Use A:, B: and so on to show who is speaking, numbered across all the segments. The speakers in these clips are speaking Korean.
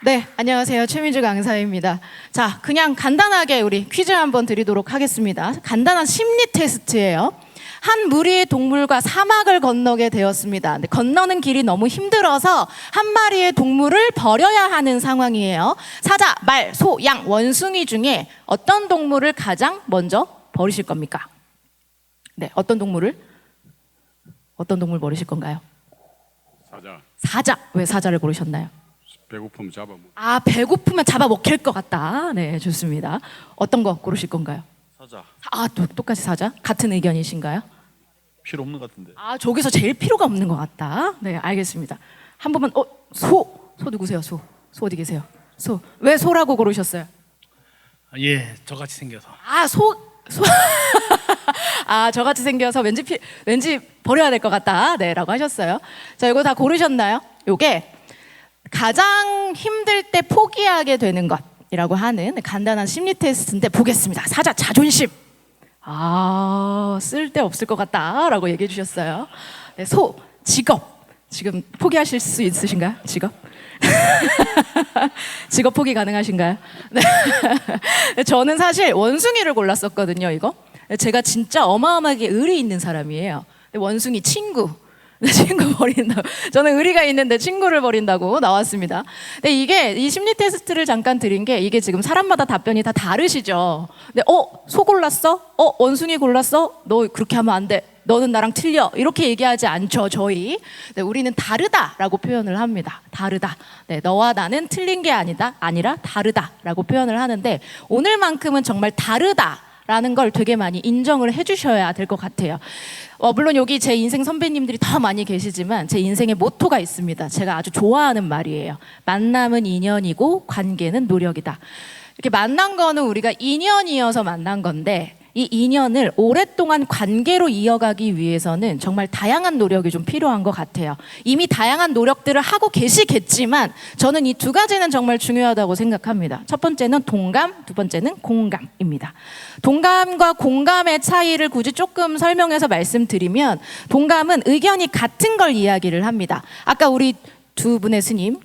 A: 네, 안녕하세요. 최민주 강사입니다. 자, 그냥 간단하게 우리 퀴즈 한번 드리도록 하겠습니다. 간단한 심리 테스트예요. 한 무리의 동물과 사막을 건너게 되었습니다. 근데 건너는 길이 너무 힘들어서 한 마리의 동물을 버려야 하는 상황이에요. 사자, 말, 소, 양, 원숭이 중에 어떤 동물을 가장 먼저 버리실 겁니까? 네, 어떤 동물 버리실 건가요?
B: 사자.
A: 사자. 왜 사자를 고르셨나요?
B: 배고프면 잡아먹.
A: 아, 배고프면 잡아먹힐 것 같다. 네, 좋습니다. 어떤 거 고르실 건가요?
C: 사자.
A: 아, 똑같이 사자? 같은 의견이신가요?
C: 필요 없는 것 같은데.
A: 아, 저기서 제일 필요가 없는 것 같다. 네, 알겠습니다. 한 번만, 소 누구세요? 소 어디 계세요? 왜 소라고 고르셨어요?
D: 예, 저같이 생겨서.
A: 아, 소. 아, 저같이 생겨서 왠지 버려야 될 것 같다. 네, 라고 하셨어요. 자, 이거 다 고르셨나요? 요게 가장 힘들 때 포기하게 되는 것이라고 하는 간단한 심리 테스트인데 보겠습니다. 사자, 자존심. 아, 쓸데없을 것 같다라고 얘기해 주셨어요. 네, 소, 직업. 지금 포기하실 수 있으신가요? 직업? 직업 포기 가능하신가요? 네. 저는 사실 원숭이를 골랐었거든요, 이거. 제가 진짜 어마어마하게 의리 있는 사람이에요. 원숭이 친구 버린다고. 저는 의리가 있는데 친구를 버린다고 나왔습니다. 근데 이 심리 테스트를 잠깐 드린 게 이게 지금 사람마다 답변이 다 다르시죠. 근데 소 골랐어? 원숭이 골랐어? 너 그렇게 하면 안 돼. 너는 나랑 틀려. 이렇게 얘기하지 않죠, 저희. 네, 우리는 다르다라고 표현을 합니다. 다르다. 네, 너와 나는 틀린 게 아니라 다르다라고 표현을 하는데 오늘만큼은 정말 다르다라는 걸 되게 많이 인정을 해주셔야 될 것 같아요. 물론 여기 제 인생 선배님들이 더 많이 계시지만 제 인생의 모토가 있습니다. 제가 아주 좋아하는 말이에요. 만남은 인연이고 관계는 노력이다. 이렇게 만난 거는 우리가 인연이어서 만난 건데 이 인연을 오랫동안 관계로 이어가기 위해서는 정말 다양한 노력이 좀 필요한 것 같아요. 이미 다양한 노력들을 하고 계시겠지만 저는 이 두 가지는 정말 중요하다고 생각합니다. 첫 번째는 동감, 두 번째는 공감입니다. 동감과 공감의 차이를 굳이 조금 설명해서 말씀드리면 동감은 의견이 같은 걸 이야기를 합니다. 아까 우리 두 분의 스님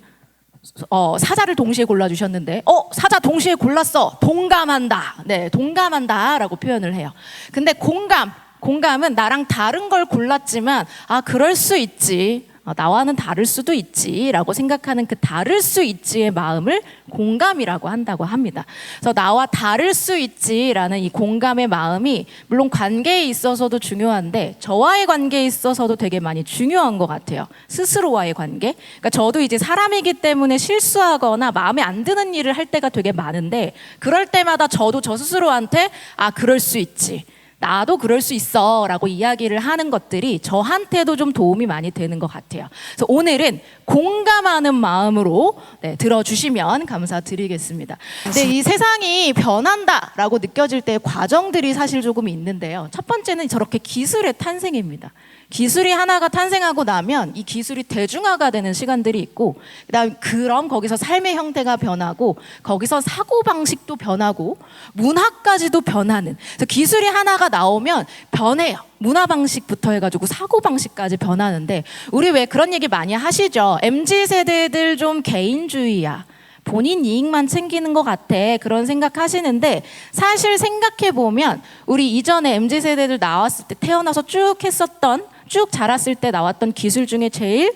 A: 사자를 동시에 골라주셨는데 사자 동시에 골랐어. 동감한다. 네, 동감한다 라고 표현을 해요. 근데 공감은 나랑 다른 걸 골랐지만 그럴 수 있지. 나와는 다를 수도 있지 라고 생각하는 그 다를 수 있지의 마음을 공감이라고 한다고 합니다. 그래서 나와 다를 수 있지라는 이 공감의 마음이 물론 관계에 있어서도 중요한데 저와의 관계에 있어서도 되게 많이 중요한 것 같아요. 스스로와의 관계. 그러니까 저도 이제 사람이기 때문에 실수하거나 마음에 안 드는 일을 할 때가 되게 많은데 그럴 때마다 저도 저 스스로한테 그럴 수 있지. 나도 그럴 수 있어 라고 이야기를 하는 것들이 저한테도 좀 도움이 많이 되는 것 같아요. 그래서 오늘은 공감하는 마음으로 들어주시면 감사드리겠습니다. 근데 이 세상이 변한다 라고 느껴질 때의 과정들이 사실 조금 있는데요. 첫 번째는 저렇게 기술의 탄생입니다. 기술이 하나가 탄생하고 나면 이 기술이 대중화가 되는 시간들이 있고 그럼 거기서 삶의 형태가 변하고 거기서 사고방식도 변하고 문화까지도 변하는. 그래서 기술이 하나가 나오면 변해요. 문화방식부터 해가지고 사고방식까지 변하는데 우리 왜 그런 얘기 많이 하시죠? MZ세대들 좀 개인주의야. 본인 이익만 챙기는 것 같아. 그런 생각하시는데 사실 생각해보면 우리 이전에 MZ세대들 나왔을 때 태어나서 쭉 자랐을 때 나왔던 기술 중에 제일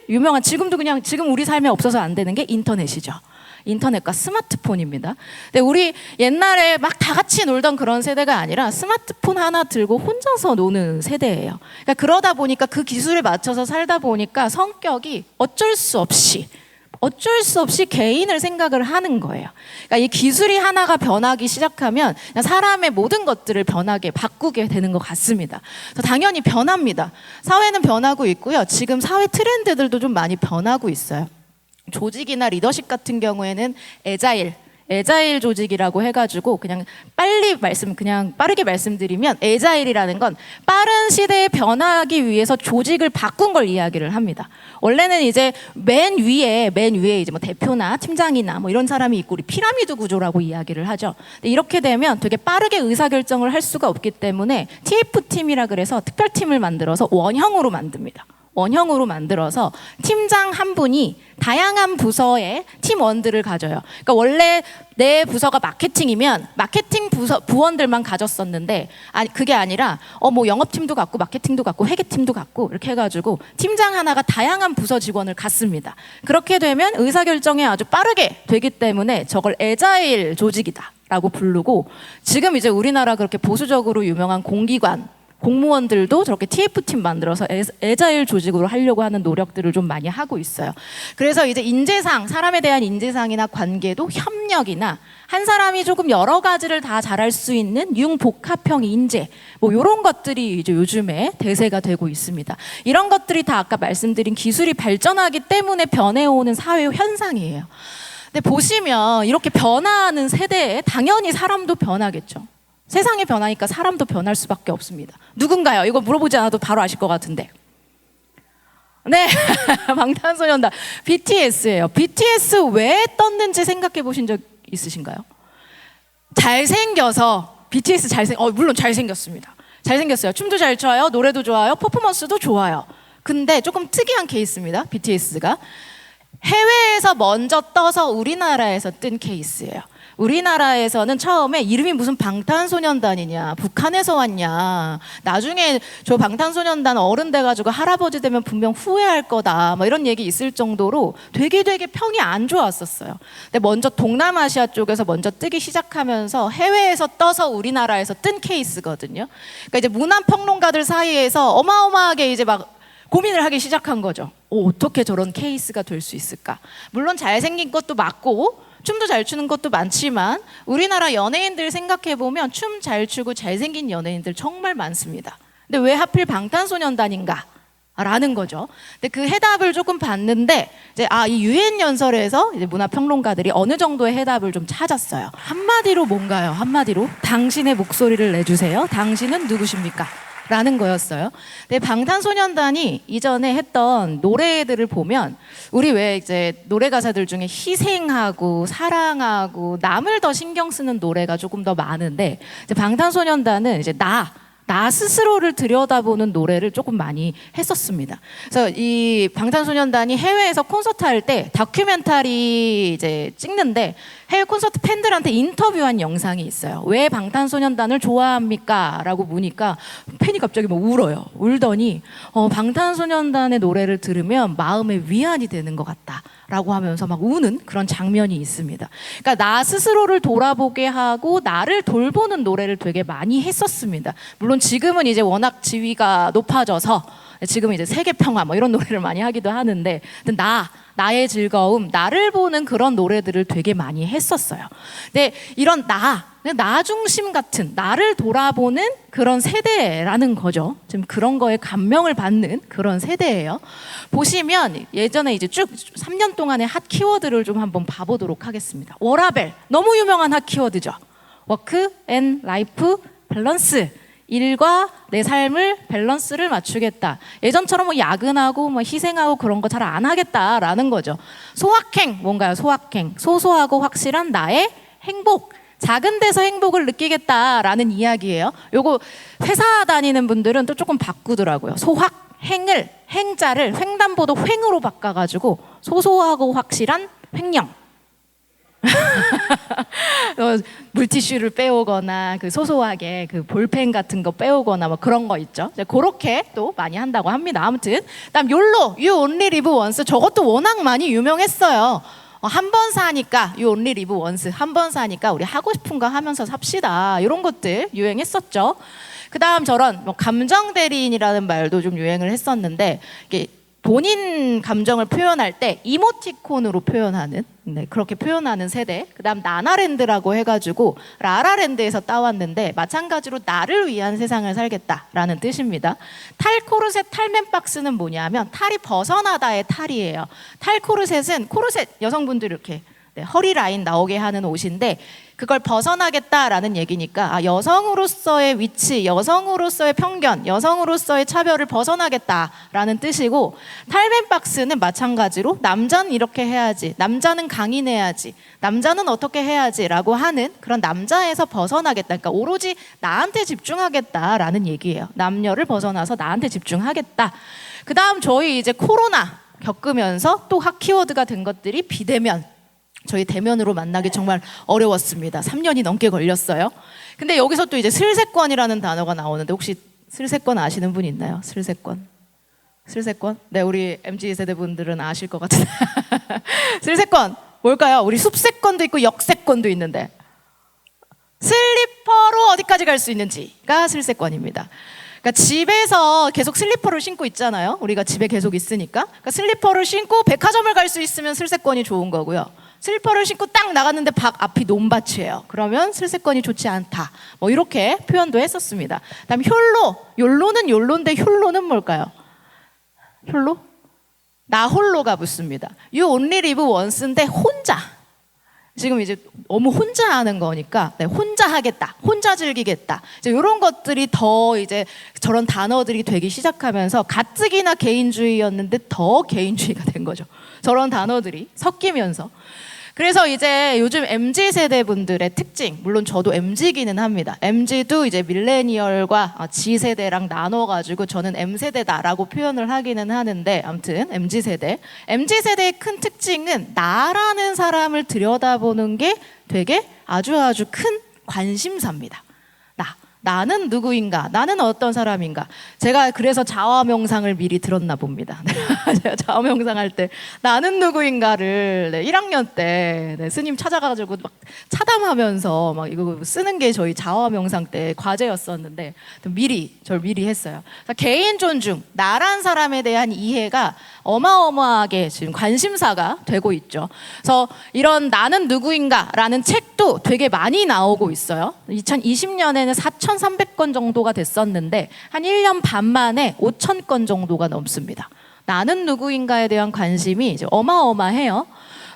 A: 유명한 지금 우리 삶에 없어서 안 되는 게 인터넷이죠. 인터넷과 스마트폰입니다. 근데 우리 옛날에 막 다 같이 놀던 그런 세대가 아니라 스마트폰 하나 들고 혼자서 노는 세대예요. 그러니까 그러다 보니까 그 기술에 맞춰서 살다 보니까 성격이 어쩔 수 없이 개인을 생각을 하는 거예요. 그러니까 이 기술이 하나가 변하기 시작하면 사람의 모든 것들을 바꾸게 되는 것 같습니다. 그래서 당연히 변합니다. 사회는 변하고 있고요. 지금 사회 트렌드들도 좀 많이 변하고 있어요. 조직이나 리더십 같은 경우에는 에자일 조직이라고 해가지고 그냥 빠르게 말씀드리면 에자일이라는 건 빠른 시대에 변화하기 위해서 조직을 바꾼 걸 이야기를 합니다. 원래는 이제 맨 위에 이제 뭐 대표나 팀장이나 뭐 이런 사람이 있고 우리 피라미드 구조라고 이야기를 하죠. 근데 이렇게 되면 되게 빠르게 의사결정을 할 수가 없기 때문에 TF팀이라 그래서 특별팀을 만들어서 원형으로 만듭니다. 원형으로 만들어서 팀장 한 분이 다양한 부서의 팀원들을 가져요. 그러니까 원래 내 부서가 마케팅이면 마케팅 부원들만 가졌었는데 그게 아니라 뭐 영업팀도 갖고 마케팅도 갖고 회계팀도 갖고 이렇게 해가지고 팀장 하나가 다양한 부서 직원을 갖습니다. 그렇게 되면 의사결정이 아주 빠르게 되기 때문에 저걸 애자일 조직이다 라고 부르고, 지금 이제 우리나라 그렇게 보수적으로 유명한 공기관 공무원들도 저렇게 TF팀 만들어서 애자일 조직으로 하려고 하는 노력들을 좀 많이 하고 있어요. 그래서 이제 인재상, 사람에 대한 인재상이나 관계도 협력이나 한 사람이 조금 여러 가지를 다 잘할 수 있는 융복합형 인재, 뭐 이런 것들이 이제 요즘에 대세가 되고 있습니다. 이런 것들이 다 아까 말씀드린 기술이 발전하기 때문에 변해오는 사회 현상이에요. 근데 보시면 이렇게 변화하는 세대에 당연히 사람도 변하겠죠. 세상이 변하니까 사람도 변할 수밖에 없습니다. 누군가요? 이거 물어보지 않아도 바로 아실 것 같은데. 네, 방탄소년단 BTS예요. BTS 왜 떴는지 생각해 보신 적 있으신가요? 잘생겨서. BTS 물론 잘생겼습니다. 잘생겼어요. 춤도 잘 춰요, 노래도 좋아요, 퍼포먼스도 좋아요. 근데 조금 특이한 케이스입니다. BTS가 해외에서 먼저 떠서 우리나라에서 뜬 케이스예요. 우리나라에서는 처음에 이름이 무슨 방탄소년단이냐, 북한에서 왔냐, 나중에 저 방탄소년단 어른 돼가지고 할아버지 되면 분명 후회할 거다, 뭐 이런 얘기 있을 정도로 되게 평이 안 좋았었어요. 근데 먼저 동남아시아 쪽에서 먼저 뜨기 시작하면서 해외에서 떠서 우리나라에서 뜬 케이스거든요. 그러니까 이제 문화평론가들 사이에서 어마어마하게 이제 막 고민을 하기 시작한 거죠. 어떻게 저런 케이스가 될 수 있을까? 물론 잘생긴 것도 맞고 춤도 잘 추는 것도 많지만 우리나라 연예인들 생각해보면 춤 잘 추고 잘생긴 연예인들 정말 많습니다. 근데 왜 하필 방탄소년단인가? 라는 거죠. 근데 그 해답을 조금 봤는데 이제 이 유엔 연설에서 이제 문화평론가들이 어느 정도의 해답을 좀 찾았어요. 한마디로 뭔가요? 한마디로 당신의 목소리를 내주세요. 당신은 누구십니까? 라는 거였어요. 근데 방탄소년단이 이전에 했던 노래들을 보면 우리 왜 이제 노래 가사들 중에 희생하고 사랑하고 남을 더 신경 쓰는 노래가 조금 더 많은데, 이제 방탄소년단은 이제 나 스스로를 들여다보는 노래를 조금 많이 했었습니다. 그래서 이 방탄소년단이 해외에서 콘서트 할 때 다큐멘터리 이제 찍는데 해외 콘서트 팬들한테 인터뷰한 영상이 있어요. 왜 방탄소년단을 좋아합니까? 라고 묻니까 팬이 갑자기 막 울어요. 울더니 방탄소년단의 노래를 들으면 마음의 위안이 되는 것 같다 라고 하면서 막 우는 그런 장면이 있습니다. 그러니까 나 스스로를 돌아보게 하고 나를 돌보는 노래를 되게 많이 했었습니다. 물론 지금은 이제 워낙 지위가 높아져서 지금 이제 세계 평화 뭐 이런 노래를 많이 하기도 하는데, 나의 즐거움, 나를 보는 그런 노래들을 되게 많이 했었어요. 근데 이런 나 중심 같은 나를 돌아보는 그런 세대라는 거죠. 지금 그런 거에 감명을 받는 그런 세대예요. 보시면 예전에 이제 쭉 3년 동안의 핫 키워드를 좀 한번 봐보도록 하겠습니다. 워라벨, 너무 유명한 핫 키워드죠. 워크 앤 라이프 밸런스. 일과 내 삶을 밸런스를 맞추겠다. 예전처럼 뭐 야근하고 뭐 희생하고 그런 거 잘 안 하겠다라는 거죠. 소확행, 뭔가요? 소확행. 소소하고 확실한 나의 행복. 작은 데서 행복을 느끼겠다라는 이야기예요. 요거 회사 다니는 분들은 또 조금 바꾸더라고요. 소확행을, 행자를 횡단보도 횡으로 바꿔가지고 소소하고 확실한 횡령. 물티슈를 빼오거나 그 소소하게 그 볼펜 같은 거 빼오거나 뭐 그런 거 있죠. 그렇게 또 많이 한다고 합니다. 아무튼 그다음 욜로, You Only Live Once, 저것도 워낙 많이 유명했어요. 한 번 사니까 You Only Live Once, 한 번 사니까 우리 하고 싶은 거 하면서 삽시다. 이런 것들 유행했었죠. 그다음 저런 뭐 감정 대리인이라는 말도 좀 유행을 했었는데, 이게 본인 감정을 표현할 때 이모티콘으로 표현하는, 그렇게 표현하는 세대. 그다음 나나랜드라고 해가지고 라라랜드에서 따왔는데 마찬가지로 나를 위한 세상을 살겠다라는 뜻입니다. 탈코르셋 탈맨박스는 뭐냐면 탈이 벗어나다의 탈이에요. 탈코르셋은 코르셋 여성분들 이렇게 네, 허리 라인 나오게 하는 옷인데 그걸 벗어나겠다라는 얘기니까 여성으로서의 위치, 여성으로서의 편견, 여성으로서의 차별을 벗어나겠다라는 뜻이고 탈벤박스는 마찬가지로 남자는 이렇게 해야지, 남자는 강인해야지, 남자는 어떻게 해야지라고 하는 그런 남자에서 벗어나겠다. 그러니까 오로지 나한테 집중하겠다라는 얘기예요. 남녀를 벗어나서 나한테 집중하겠다. 그 다음 저희 이제 코로나 겪으면서 또 핫 키워드가 된 것들이 비대면. 저희 대면으로 만나기 정말 어려웠습니다. 3년이 넘게 걸렸어요. 근데 여기서 또 이제 슬세권이라는 단어가 나오는데 혹시 슬세권 아시는 분 있나요? 슬세권. 슬세권? 네, 우리 MZ 세대 분들은 아실 것 같은데. 슬세권 뭘까요? 우리 숲세권도 있고 역세권도 있는데 슬리퍼로 어디까지 갈 수 있는지가 슬세권입니다. 그러니까 집에서 계속 슬리퍼를 신고 있잖아요. 우리가 집에 계속 있으니까. 그러니까 슬리퍼를 신고 백화점을 갈 수 있으면 슬세권이 좋은 거고요. 슬리퍼를 신고 딱 나갔는데 앞이 논밭이에요. 그러면 슬세권이 좋지 않다. 뭐 이렇게 표현도 했었습니다. 그다음 욜로는 욜로인데 욜로는 뭘까요? 욜로? 나 홀로가 붙습니다. You only live once인데 혼자. 지금 이제 너무 혼자 하는 거니까 혼자 하겠다, 혼자 즐기겠다. 이제 이런 것들이 더 이제 저런 단어들이 되기 시작하면서 가뜩이나 개인주의였는데 더 개인주의가 된 거죠. 저런 단어들이 섞이면서. 그래서 이제 요즘 MZ 세대 분들의 특징, 물론 저도 MZ기는 합니다. MZ도 이제 밀레니얼과 G 세대랑 나눠가지고 저는 M 세대다라고 표현을 하기는 하는데, 아무튼 MZ 세대의 큰 특징은 나라는 사람을 들여다보는 게 되게 아주 큰 관심사입니다. 나는 누구인가? 나는 어떤 사람인가? 제가 그래서 자화명상을 미리 들었나 봅니다. 제가 자화명상 할 때 나는 누구인가를 1학년 때 스님 찾아가지고 막 차담하면서 막 이거 쓰는 게 저희 자화명상 때 과제였었는데 저를 미리 했어요. 그러니까 개인 존중, 나란 사람에 대한 이해가 어마어마하게 지금 관심사가 되고 있죠. 그래서 이런 나는 누구인가라는 책도 되게 많이 나오고 있어요. 2020년에는 4,300건 정도가 됐었는데 한 1년 반 만에 5,000건 정도가 넘습니다. 나는 누구인가에 대한 관심이 이제 어마어마해요.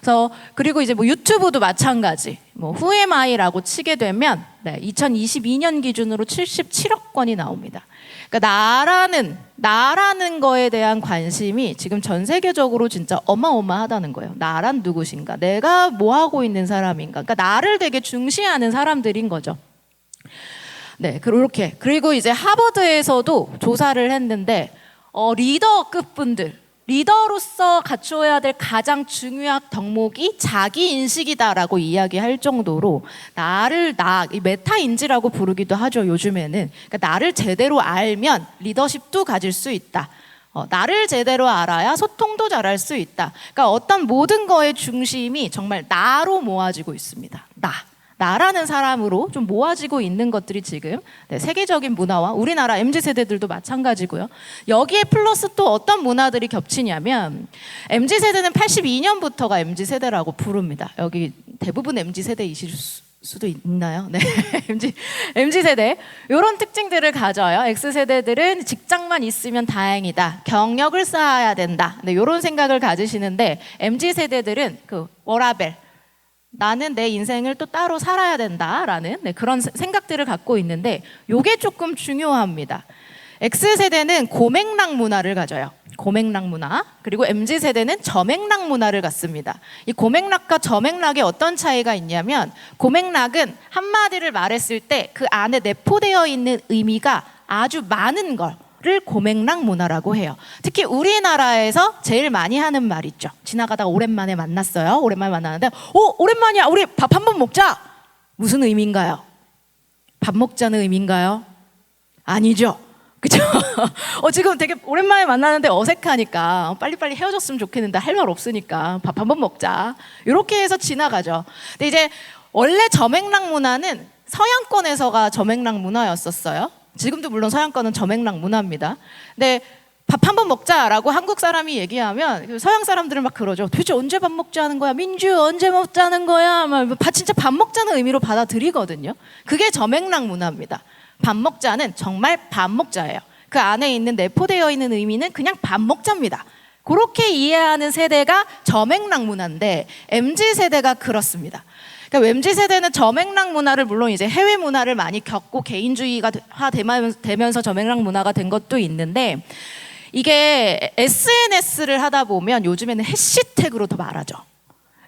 A: 그래서 그리고 이제 뭐 유튜브도 마찬가지. 뭐 Who am I라고 치게 되면 2022년 기준으로 77억 건이 나옵니다. 그러니까 나라는 거에 대한 관심이 지금 전 세계적으로 진짜 어마어마하다는 거예요. 나란 누구신가? 내가 뭐 하고 있는 사람인가? 그러니까 나를 되게 중시하는 사람들인 거죠. 네, 그렇게. 그리고 이제 하버드에서도 조사를 했는데 리더급 분들, 리더로서 갖추어야 될 가장 중요한 덕목이 자기 인식이다라고 이야기할 정도로 이 메타인지라고 부르기도 하죠, 요즘에는. 그러니까 나를 제대로 알면 리더십도 가질 수 있다. 나를 제대로 알아야 소통도 잘할 수 있다. 그러니까 어떤 모든 거의 중심이 정말 나로 모아지고 있습니다. 나라는 사람으로 좀 모아지고 있는 것들이 지금 세계적인 문화와 우리나라 MZ세대들도 마찬가지고요. 여기에 플러스 또 어떤 문화들이 겹치냐면 MZ세대는 82년부터가 MZ세대라고 부릅니다. 여기 대부분 MZ세대이실 수도 있나요? 네. MZ세대 이런 특징들을 가져요. X세대들은 직장만 있으면 다행이다. 경력을 쌓아야 된다. 이런 생각을 가지시는데 MZ세대들은 그 워라벨 나는 내 인생을 또 따로 살아야 된다라는 그런 생각들을 갖고 있는데 이게 조금 중요합니다. X세대는 고맥락 문화를 가져요. 고맥락 문화. 그리고 MZ세대는 저맥락 문화를 갖습니다. 이 고맥락과 저맥락에 어떤 차이가 있냐면 고맥락은 한마디를 말했을 때 그 안에 내포되어 있는 의미가 아주 많은 걸 고맥락 문화라고 해요. 특히 우리나라에서 제일 많이 하는 말 있죠. 지나가다가 오랜만에 만났어요. 오랜만에 만나는데 오랜만이야. 우리 밥 한번 먹자. 무슨 의미인가요? 밥 먹자는 의미인가요? 아니죠. 그죠? 지금 되게 오랜만에 만나는데 어색하니까 빨리빨리 헤어졌으면 좋겠는데 할 말 없으니까 밥 한번 먹자. 이렇게 해서 지나가죠. 근데 이제 원래 저맥락 문화는 서양권에서가 저맥락 문화였었어요. 지금도 물론 서양권은 저맥락 문화입니다. 근데 밥 한번 먹자라고 한국 사람이 얘기하면 서양 사람들은 막 그러죠. 도대체 언제 밥 먹자는 거야? 민주 언제 먹자는 거야? 진짜 밥 먹자는 의미로 받아들이거든요. 그게 저맥락 문화입니다. 밥 먹자는 정말 밥 먹자예요. 그 안에 있는 내포되어 있는 의미는 그냥 밥 먹자입니다. 그렇게 이해하는 세대가 저맥락 문화인데 MZ세대가 그렇습니다. 그러니까 MZ세대는 저맥락 문화를 물론 이제 해외 문화를 많이 겪고 개인주의가 되면서 저맥락 문화가 된 것도 있는데 이게 SNS를 하다 보면 요즘에는 해시태그로 더 말하죠.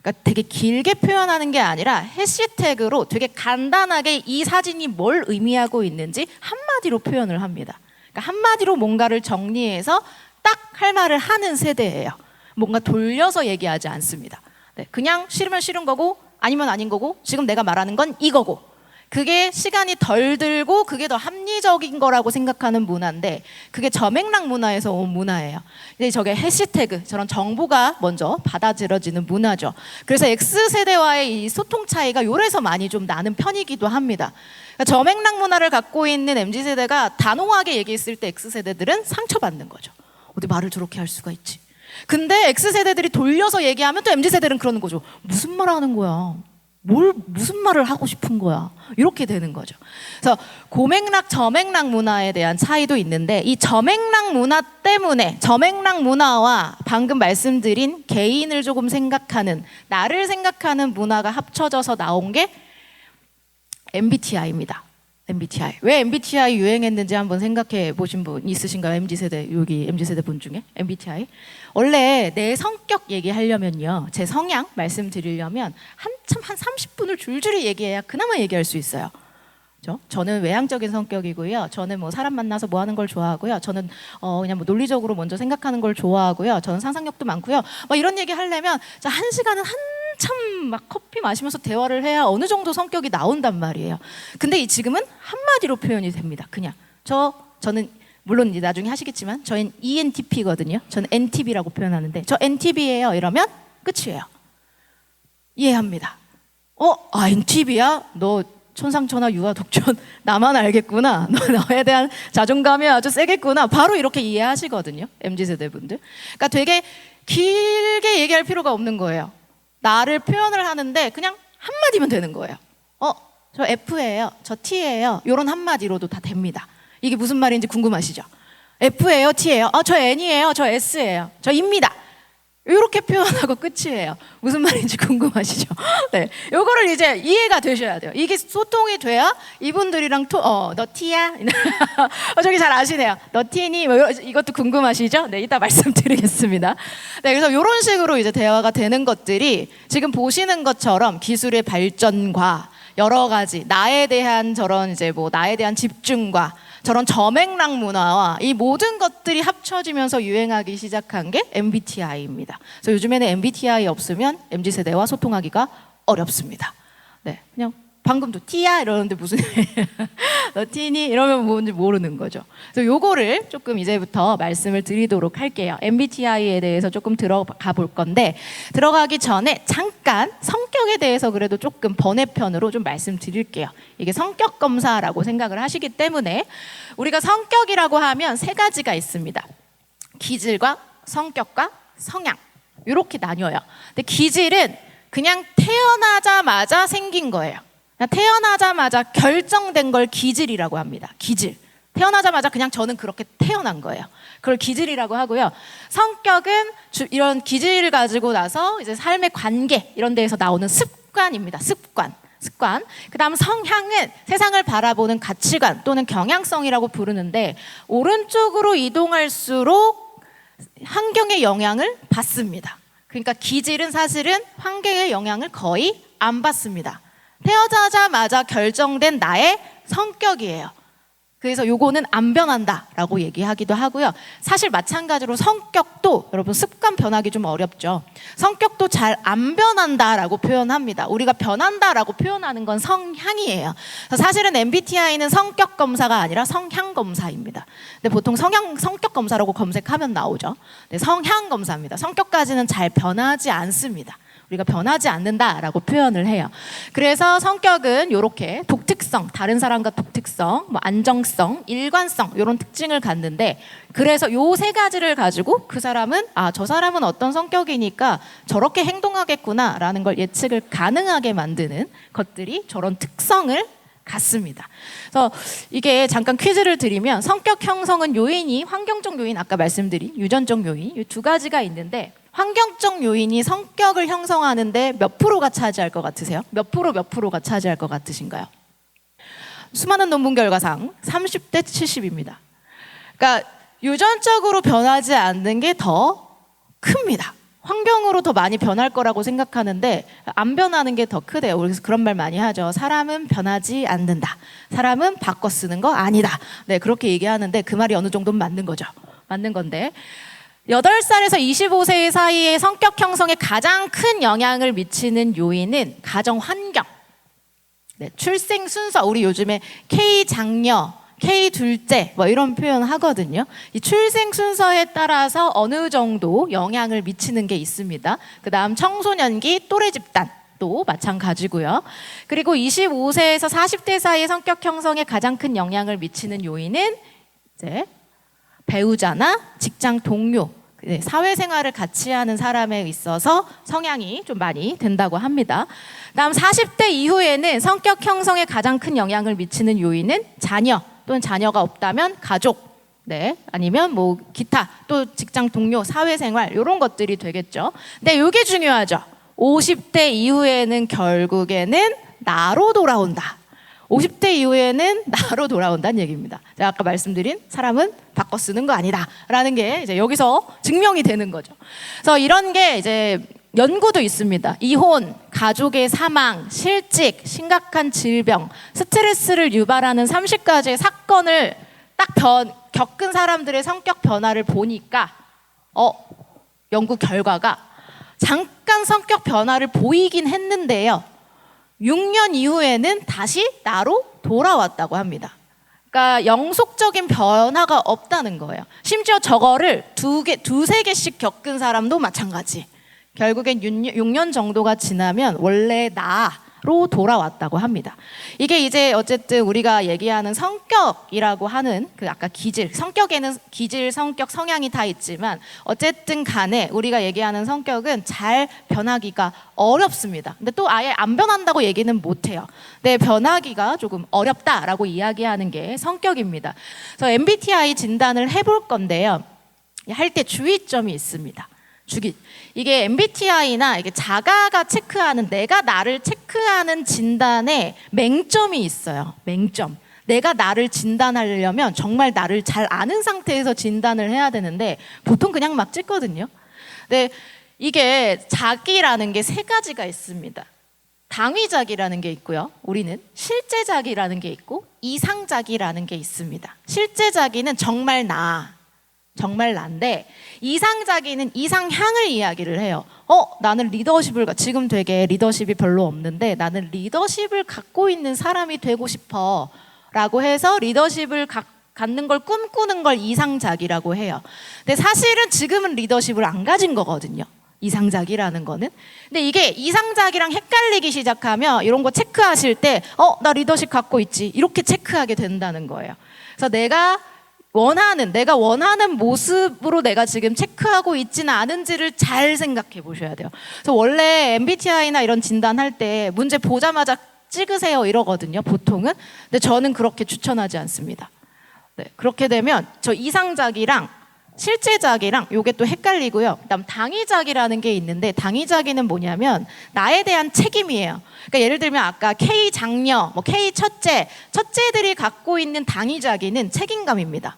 A: 그러니까 되게 길게 표현하는 게 아니라 해시태그로 되게 간단하게 이 사진이 뭘 의미하고 있는지 한마디로 표현을 합니다. 그러니까 한마디로 뭔가를 정리해서 딱 할 말을 하는 세대예요. 뭔가 돌려서 얘기하지 않습니다. 네, 그냥 싫으면 싫은 거고 아니면 아닌 거고 지금 내가 말하는 건 이거고 그게 시간이 덜 들고 그게 더 합리적인 거라고 생각하는 문화인데 그게 저맥락 문화에서 온 문화예요. 근데 저게 해시태그 저런 정보가 먼저 받아들여지는 문화죠. 그래서 X세대와의 이 소통 차이가 요래서 많이 좀 나는 편이기도 합니다. 그러니까 저맥락 문화를 갖고 있는 MZ세대가 단호하게 얘기했을 때 X세대들은 상처받는 거죠. 어디 말을 저렇게 할 수가 있지. 근데 X세대들이 돌려서 얘기하면 또 MZ세대는 그러는 거죠. 무슨 말 하는 거야? 무슨 말을 하고 싶은 거야? 이렇게 되는 거죠. 그래서 고맥락, 저맥락 문화에 대한 차이도 있는데 이 저맥락 문화 때문에 저맥락 문화와 방금 말씀드린 개인을 조금 생각하는 나를 생각하는 문화가 합쳐져서 나온 게 MBTI입니다. MBTI. 왜 MBTI 유행했는지 한번 생각해 보신 분 있으신가요? MZ세대, 여기 MZ세대 분 중에 MBTI. 원래 내 성격 얘기하려면요. 제 성향 말씀드리려면 한참 한 30분을 줄줄이 얘기해야 그나마 얘기할 수 있어요. 저는 외향적인 성격이고요. 저는 뭐 사람 만나서 뭐 하는 걸 좋아하고요. 저는 그냥 뭐 논리적으로 먼저 생각하는 걸 좋아하고요. 저는 상상력도 많고요. 막 이런 얘기 하려면 한 시간은 한참 막 커피 마시면서 대화를 해야 어느 정도 성격이 나온단 말이에요. 근데 지금은 한마디로 표현이 됩니다. 그냥 저는 물론 이제 나중에 하시겠지만 저는 ENTP거든요. 저는 NTP라고 표현하는데 저 NTP예요. 이러면 끝이에요. 이해합니다. NTP야? 너 천상천하 유아독존 나만 알겠구나. 너에 대한 자존감이 아주 세겠구나. 바로 이렇게 이해하시거든요. MZ세대 분들. 그러니까 되게 길게 얘기할 필요가 없는 거예요. 나를 표현을 하는데 그냥 한마디면 되는 거예요. 저 F예요. 저 T예요. 이런 한마디로도 다 됩니다. 이게 무슨 말인지 궁금하시죠? F예요? T예요? 저 N이에요. 저 S예요. 저 입니다. 이렇게 표현하고 끝이에요. 무슨 말인지 궁금하시죠? 네, 요거를 이제 이해가 되셔야 돼요. 이게 소통이 돼야 이분들이랑 너 T야? 저기 잘 아시네요. 너 T니? 뭐 이것도 궁금하시죠? 네, 이따 말씀드리겠습니다. 네, 그래서 이런 식으로 이제 대화가 되는 것들이 지금 보시는 것처럼 기술의 발전과 여러 가지 나에 대한 저런 이제 뭐 나에 대한 집중과 저런 저맥락 문화와 이 모든 것들이 합쳐지면서 유행하기 시작한 게 MBTI입니다. 그래서 요즘에는 MBTI 없으면 MZ세대와 소통하기가 어렵습니다. 네, 그냥 방금도 T야 이러는데 무슨 너 T니? 이러면 뭔지 모르는 거죠. 그래서 요거를 조금 이제부터 말씀을 드리도록 할게요. MBTI에 대해서 조금 들어가 볼 건데 들어가기 전에 잠깐 성격에 대해서 그래도 조금 번외편으로 좀 말씀드릴게요. 이게 성격 검사라고 생각을 하시기 때문에 우리가 성격이라고 하면 세 가지가 있습니다. 기질과 성격과 성향 이렇게 나뉘어요. 근데 기질은 그냥 태어나자마자 생긴 거예요. 태어나자마자 결정된 걸 기질이라고 합니다. 기질. 태어나자마자 그냥 저는 그렇게 태어난 거예요. 그걸 기질이라고 하고요. 성격은 이런 기질을 가지고 나서 이제 삶의 관계 이런 데에서 나오는 습관입니다. 습관. 그다음 성향은 세상을 바라보는 가치관 또는 경향성이라고 부르는데 오른쪽으로 이동할수록 환경의 영향을 받습니다. 그러니까 기질은 사실은 환경의 영향을 거의 안 받습니다. 태어나자마자 결정된 나의 성격이에요. 그래서 요거는 안 변한다라고 얘기하기도 하고요. 사실 마찬가지로 성격도 여러분 습관 변하기 좀 어렵죠. 성격도 잘 안 변한다라고 표현합니다. 우리가 변한다라고 표현하는 건 성향이에요. 사실은 MBTI는 성격 검사가 아니라 성향 검사입니다. 근데 보통 성격 검사라고 검색하면 나오죠. 네, 성향 검사입니다. 성격까지는 잘 변하지 않습니다. 우리가 변하지 않는다라고 표현을 해요. 그래서 성격은 이렇게 독특성, 다른 사람과 독특성, 뭐 안정성, 일관성 이런 특징을 갖는데 그래서 요 세 가지를 가지고 그 사람은 저 사람은 어떤 성격이니까 저렇게 행동하겠구나라는 걸 예측을 가능하게 만드는 것들이 저런 특성을 같습니다. 그래서 이게 잠깐 퀴즈를 드리면 성격 형성은 요인이 환경적 요인, 아까 말씀드린 유전적 요인 이 두 가지가 있는데 환경적 요인이 성격을 형성하는데 몇 프로가 차지할 것 같으세요? 몇 프로가 차지할 것 같으신가요? 수많은 논문 결과상 30대 70입니다. 그러니까 유전적으로 변하지 않는 게 더 큽니다. 환경으로 더 많이 변할 거라고 생각하는데 안 변하는 게 더 크대요. 그래서 그런 말 많이 하죠. 사람은 변하지 않는다. 사람은 바꿔 쓰는 거 아니다. 네, 그렇게 얘기하는데 그 말이 어느 정도는 맞는 거죠. 맞는 건데 8살에서 25세 사이의 성격 형성에 가장 큰 영향을 미치는 요인은 가정 환경. 네, 출생 순서, 우리 요즘에 K 장녀, K 둘째 뭐 이런 표현 하거든요. 이 출생 순서에 따라서 어느 정도 영향을 미치는 게 있습니다. 그다음 청소년기 또래 집단도 마찬가지고요. 그리고 25세에서 40대 사이의 성격 형성에 가장 큰 영향을 미치는 요인은 이제 배우자나 직장 동료, 사회생활을 같이 하는 사람에 있어서 성향이 좀 많이 된다고 합니다. 다음 40대 이후에는 성격 형성에 가장 큰 영향을 미치는 요인은 자녀 또는 자녀가 없다면 가족, 네, 아니면 뭐 기타 또 직장 동료, 사회생활 이런 것들이 되겠죠. 근데 이게 중요하죠. 50대 이후에는 결국에는 나로 돌아온다. 50대 이후에는 나로 돌아온다는 얘기입니다. 제가 아까 말씀드린 사람은 바꿔 쓰는 거 아니다라는 게 이제 여기서 증명이 되는 거죠. 그래서 이런 게 이제 연구도 있습니다. 이혼, 가족의 사망, 실직, 심각한 질병, 스트레스를 유발하는 30가지의 사건을 딱 겪은 사람들의 성격 변화를 보니까 연구 결과가 잠깐 성격 변화를 보이긴 했는데요. 6년 이후에는 다시 나로 돌아왔다고 합니다. 그러니까 영속적인 변화가 없다는 거예요. 심지어 저거를 두세 개씩 겪은 사람도 마찬가지. 결국엔 6년 정도가 지나면 원래 나로 돌아왔다고 합니다. 이게 이제 어쨌든 우리가 얘기하는 성격이라고 하는 그 아까 기질, 성격에는 기질, 성격, 성향이 다 있지만 어쨌든 간에 우리가 얘기하는 성격은 잘 변하기가 어렵습니다. 근데 또 아예 안 변한다고 얘기는 못 해요. 근데 변하기가 조금 어렵다라고 이야기하는 게 성격입니다. 그래서 MBTI 진단을 해볼 건데요. 할 때 주의점이 있습니다. 이게 MBTI나 이게 자가가 체크하는, 내가 나를 체크하는 진단에 맹점이 있어요. 맹점. 내가 나를 진단하려면 정말 나를 잘 아는 상태에서 진단을 해야 되는데 보통 그냥 막 찍거든요. 근데 이게 자기라는 게 세 가지가 있습니다. 당위자기라는 게 있고요. 우리는 실제자기라는 게 있고 이상자기라는 게 있습니다. 실제자기는 정말 난데 이상자기는 이상향을 이야기를 해요. 나는 리더십을, 지금 되게 리더십이 별로 없는데 나는 리더십을 갖고 있는 사람이 되고 싶어 라고 해서 리더십을 갖는 걸 꿈꾸는 걸 이상자기라고 해요. 근데 사실은 지금은 리더십을 안 가진 거거든요. 이상자기라는 거는. 근데 이게 이상자기랑 헷갈리기 시작하면 이런 거 체크하실 때 나 리더십 갖고 있지 이렇게 체크하게 된다는 거예요. 그래서 내가 원하는 모습으로 내가 지금 체크하고 있지는 않은지를 잘 생각해 보셔야 돼요. 그래서 원래 MBTI나 이런 진단할 때 문제 보자마자 찍으세요 이러거든요, 보통은. 근데 저는 그렇게 추천하지 않습니다. 네, 그렇게 되면 저 이상자기랑 실제자기랑 요게 또 헷갈리고요. 그다음 당위자기라는 게 있는데 당위자기는 뭐냐면 나에 대한 책임이에요. 그러니까 예를 들면 아까 K 장녀, K 첫째들이 갖고 있는 당위자기는 책임감입니다.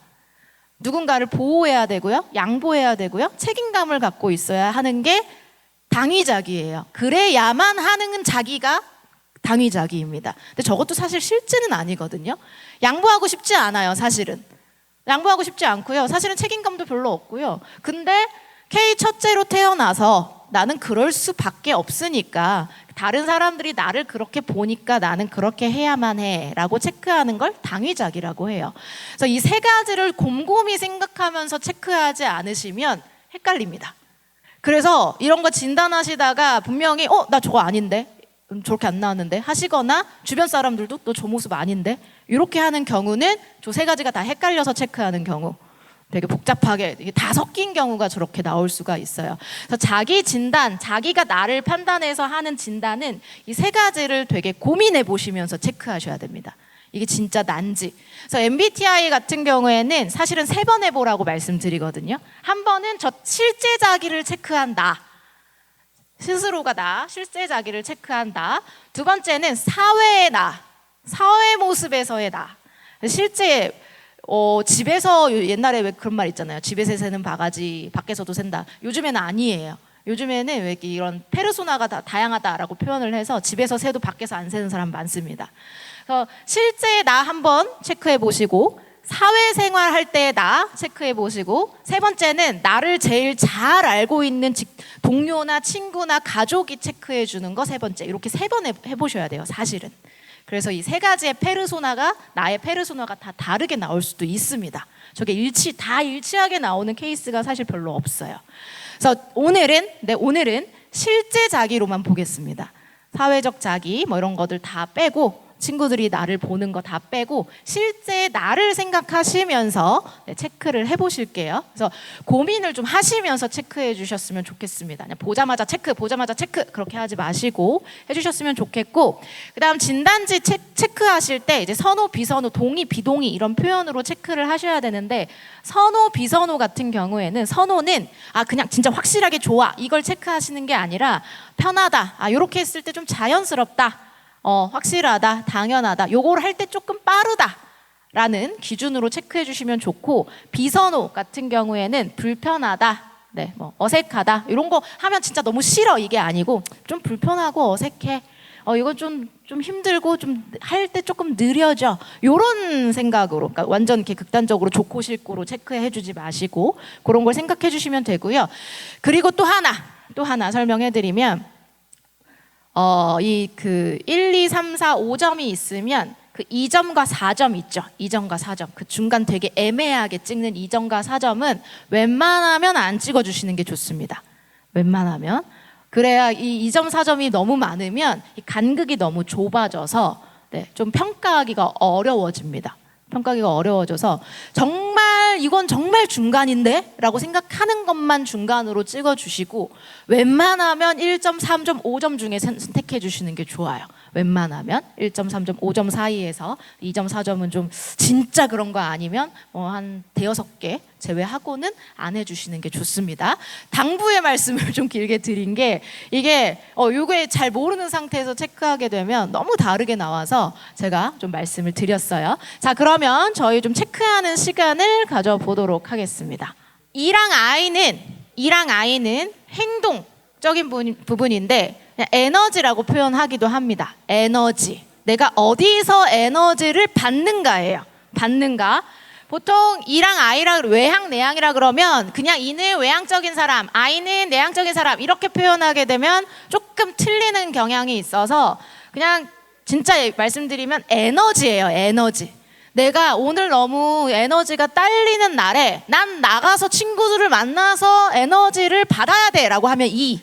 A: 누군가를 보호해야 되고요, 양보해야 되고요, 책임감을 갖고 있어야 하는 게 당위자기예요. 그래야만 하는 자기가 당위자기입니다. 근데 저것도 사실 실제는 아니거든요. 양보하고 싶지 않아요, 사실은. 양보하고 싶지 않고요. 사실은 책임감도 별로 없고요. 근데 K 첫째로 태어나서 나는 그럴 수밖에 없으니까 다른 사람들이 나를 그렇게 보니까 나는 그렇게 해야만 해라고 체크하는 걸 당위자기라고 해요. 그래서 이 세 가지를 곰곰이 생각하면서 체크하지 않으시면 헷갈립니다. 그래서 이런 거 진단하시다가 분명히 나 저거 아닌데? 저렇게 안 나왔는데? 하시거나 주변 사람들도 너 저 모습 아닌데? 이렇게 하는 경우는 저 세 가지가 다 헷갈려서 체크하는 경우. 되게 복잡하게 이게 다 섞인 경우가 저렇게 나올 수가 있어요. 그래서 자기 진단, 자기가 나를 판단해서 하는 진단은 이 세 가지를 되게 고민해 보시면서 체크하셔야 됩니다. 이게 진짜 난지. 그래서 MBTI 같은 경우에는 사실은 3번 해보라고 말씀드리거든요. 한 번은 저 실제 자기를 체크한다. 스스로가 나, 실제 자기를 체크한다. 두 번째는 사회의 나, 사회 모습에서의 나. 실제 집에서 옛날에 왜 그런 말 있잖아요. 집에서 새는 바가지 밖에서도 샌다. 요즘에는 아니에요. 요즘에는 왜 이런 페르소나가 다 다양하다라고 표현을 해서 집에서 새도 밖에서 안 새는 사람 많습니다. 그래서 실제 나 한번 체크해 보시고 사회생활 할 때 나 체크해 보시고 세 번째는 나를 제일 잘 알고 있는 동료나 친구나 가족이 체크해 주는 거 세 번째. 이렇게 3번 해보셔야 돼요. 사실은. 그래서 이 3가지의 페르소나가 나의 페르소나가 다 다르게 나올 수도 있습니다. 저게 다 일치하게 나오는 케이스가 사실 별로 없어요. 그래서 오늘은 실제 자기로만 보겠습니다. 사회적 자기 뭐 이런 것들 다 빼고 친구들이 나를 보는 거 다 빼고 실제 나를 생각하시면서 체크를 해보실게요. 그래서 고민을 좀 하시면서 체크해 주셨으면 좋겠습니다. 그냥 보자마자 체크 그렇게 하지 마시고 해주셨으면 좋겠고, 그다음 진단지 체크하실 때 이제 선호, 비선호, 동의, 비동의 이런 표현으로 체크를 하셔야 되는데 선호, 비선호 같은 경우에는 선호는 그냥 진짜 확실하게 좋아 이걸 체크하시는 게 아니라 편하다, 이렇게 했을 때 좀 자연스럽다. 확실하다, 당연하다, 요걸 할 때 조금 빠르다 라는 기준으로 체크해 주시면 좋고, 비선호 같은 경우에는 불편하다, 뭐 어색하다 이런 거 하면 진짜 너무 싫어 이게 아니고 좀 불편하고 어색해, 이건 좀 힘들고 좀 할 때 조금 느려져, 요런 생각으로, 그러니까 완전 이렇게 극단적으로 좋고 싫고로 체크해 주지 마시고 그런 걸 생각해 주시면 되고요. 그리고 또 하나 설명해 드리면 이 1, 2, 3, 4, 5점이 있으면 그 2점과 4점 있죠. 2점과 4점. 그 중간 되게 애매하게 찍는 2점과 4점은 웬만하면 안 찍어 주시는 게 좋습니다. 웬만하면. 그래야 이 2점, 4점이 너무 많으면 이 간극이 너무 좁아져서 좀 평가하기가 어려워집니다. 평가하기가 어려워져서 이건 정말 중간인데? 라고 생각하는 것만 중간으로 찍어주시고 웬만하면 1점, 3점, 5점 중에 선택해 주시는 게 좋아요. 웬만하면 1점, 3점, 5점 사이에서 2점, 4점은 좀 진짜 그런 거 아니면 한 5-6개 제외하고는 안 해주시는 게 좋습니다. 당부의 말씀을 좀 길게 드린 게 이게 요게 잘 모르는 상태에서 체크하게 되면 너무 다르게 나와서 제가 좀 말씀을 드렸어요. 자, 그러면 저희 좀 체크하는 시간을 가져보도록 하겠습니다. E랑 I는 행동적인 부분인데 에너지라고 표현하기도 합니다. 에너지. 내가 어디서 에너지를 받는가예요. 받는가. 보통 E랑 I랑 외향, 내향이라 그러면 그냥 E는 외향적인 사람, I는 내향적인 사람 이렇게 표현하게 되면 조금 틀리는 경향이 있어서 그냥 진짜 말씀드리면 에너지예요. 에너지. 내가 오늘 너무 에너지가 딸리는 날에 난 나가서 친구들을 만나서 에너지를 받아야 돼 라고 하면 E.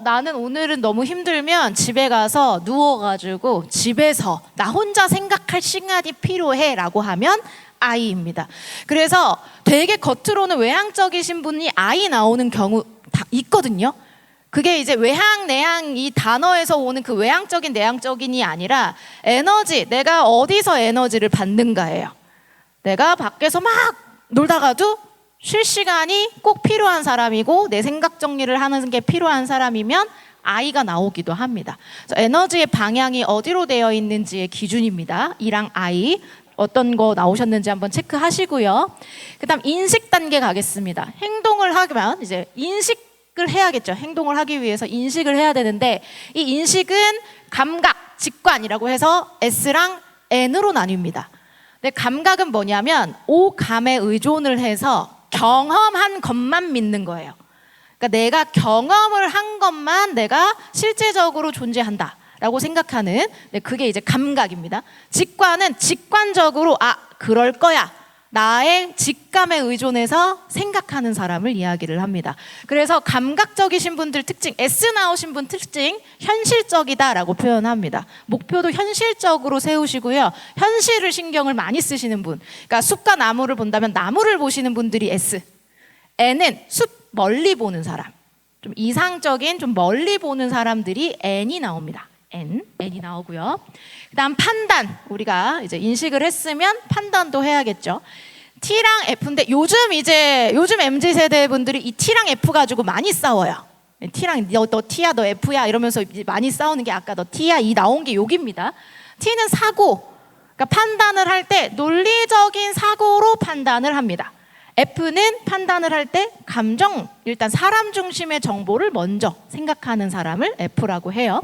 A: 나는 오늘은 너무 힘들면 집에 가서 누워가지고 집에서 나 혼자 생각할 시간이 필요해 라고 하면 I입니다. 그래서 되게 겉으로는 외향적이신 분이 I 나오는 경우 다 있거든요. 그게 이제 외향, 내향 이 단어에서 오는 그 외향적인, 내향적인이 아니라 에너지, 내가 어디서 에너지를 받는가예요. 내가 밖에서 막 놀다가도 쉴 시간이 꼭 필요한 사람이고 내 생각 정리를 하는 게 필요한 사람이면 I가 나오기도 합니다. 그래서 에너지의 방향이 어디로 되어 있는지의 기준입니다. E랑 I 어떤 거 나오셨는지 한번 체크하시고요. 그다음 인식 단계 가겠습니다. 행동을 하면 이제 인식을 해야겠죠. 행동을 하기 위해서 인식을 해야 되는데 이 인식은 감각, 직관이라고 해서 S랑 N으로 나뉩니다. 근데 감각은 뭐냐면 오감에 의존을 해서 경험한 것만 믿는 거예요. 그러니까 내가 경험을 한 것만 내가 실제적으로 존재한다 라고 생각하는 그게 이제 감각입니다. 직관은 직관적으로 그럴 거야 나의 직감에 의존해서 생각하는 사람을 이야기를 합니다. 그래서 감각적이신 분들 특징, S 나오신 분 특징, 현실적이다라고 표현합니다. 목표도 현실적으로 세우시고요. 현실을 신경을 많이 쓰시는 분. 그러니까 숲과 나무를 본다면 나무를 보시는 분들이 S. N은 숲 멀리 보는 사람. 좀 이상적인, 좀 멀리 보는 사람들이 N이 나옵니다. N이 나오고요. 그다음 판단, 우리가 이제 인식을 했으면 판단도 해야겠죠. T랑 F인데 요즘 MZ 세대 분들이 이 T랑 F 가지고 많이 싸워요. T랑 너 T야, 너 F야 이러면서 많이 싸우는 게 아까 너 T야 이 나온 게 여기입니다. T는 사고, 그러니까 판단을 할 때 논리적인 사고로 판단을 합니다. F는 판단을 할 때 감정, 일단 사람 중심의 정보를 먼저 생각하는 사람을 F라고 해요.